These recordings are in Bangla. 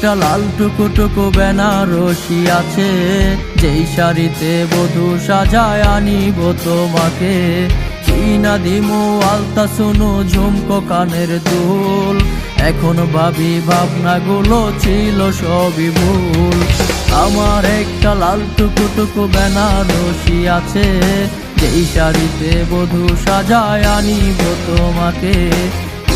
একটা লাল টুকুটুকু বেনারসি আছে, যেই শাড়িতে বধূ সাজায় আনিব তোমাকে। কিনা দিমু আলতা শুনু ঝুমকো কানের দুল, এখন ভাবি ভাবনাগুলো ছিল সবই ভুল। আমার একটা লাল টুকুটুকু বেনারসি আছে, যেই শাড়িতে বধূ সাজায় আনিব তোমাকে।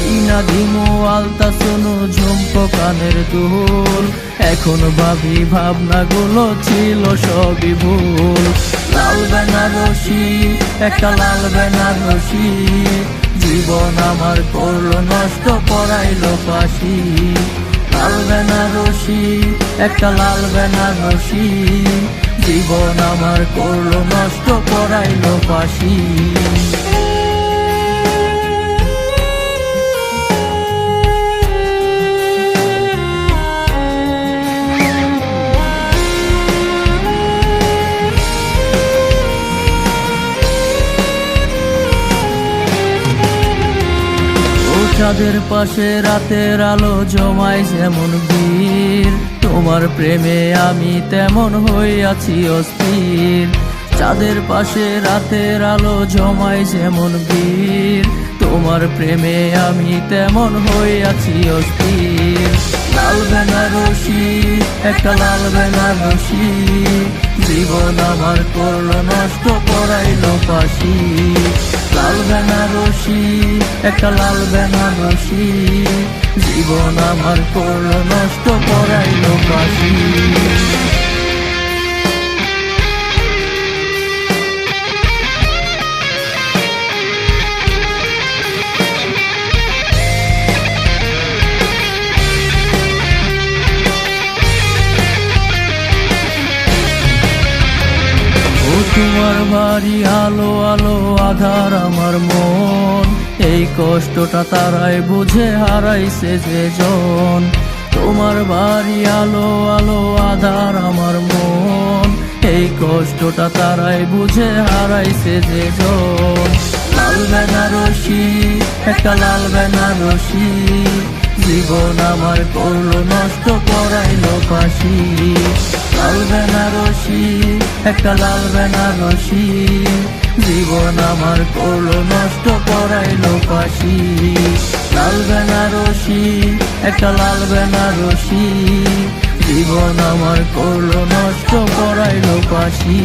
কিনা দিমু আলতা শুনু ঝুমকো কানের দুল, এখন ভাবি ভাবনাগুলো ছিল সবই ভুল। লাল বেনারসি, একটা লাল বেনারসি, জীবন আমার করলো নষ্ট পড়াইলো ফাঁসি। লাল বেনারসি, একটা লাল বেনারসি, জীবন আমার করলো নষ্ট পড়াইলো ফাঁসি। চাঁদের পাশে রাতের আলো জমায় যেমন বীর, তোমার প্রেমে আমি তেমন হইয়াছি অস্থির। চাঁদের পাশে রাতের আলো জমায় যেমন বীর, তোমার প্রেমে আমি তেমন হইয়াছি অস্থির। লাল বেনারসি, একটা লাল বেনারসি, জীবন আমার করলো নষ্ট পড়াইলো ফাঁসি। লাল বেনারসি, একটা লাল বেনারসি, জীবন আমার করলো নষ্ট পড়াইলো ফাঁসি। তোমার বাড়ি আলো আলো আধার আমার মন, এই কষ্টটা তারাই বুঝে হারাইছে যে জন। তোমার বাড়ি আলো আলো আধার আমার মন, এই কষ্টটা তারাই বুঝে হারাইছে যে জন। লাল বেনারসি, একটা লাল বেনারসি, জীবন আমার করলো নষ্ট পড়াইলো ফাঁসি। লাল বেনারসি, একটা লাল বেনারসি, জীবন আমার করলো নষ্ট পড়াইলো ফাঁসি। লাল বেনারসি, একটা লাল বেনারসি, জীবন আমার করলো নষ্ট পড়াইলো ফাঁসি।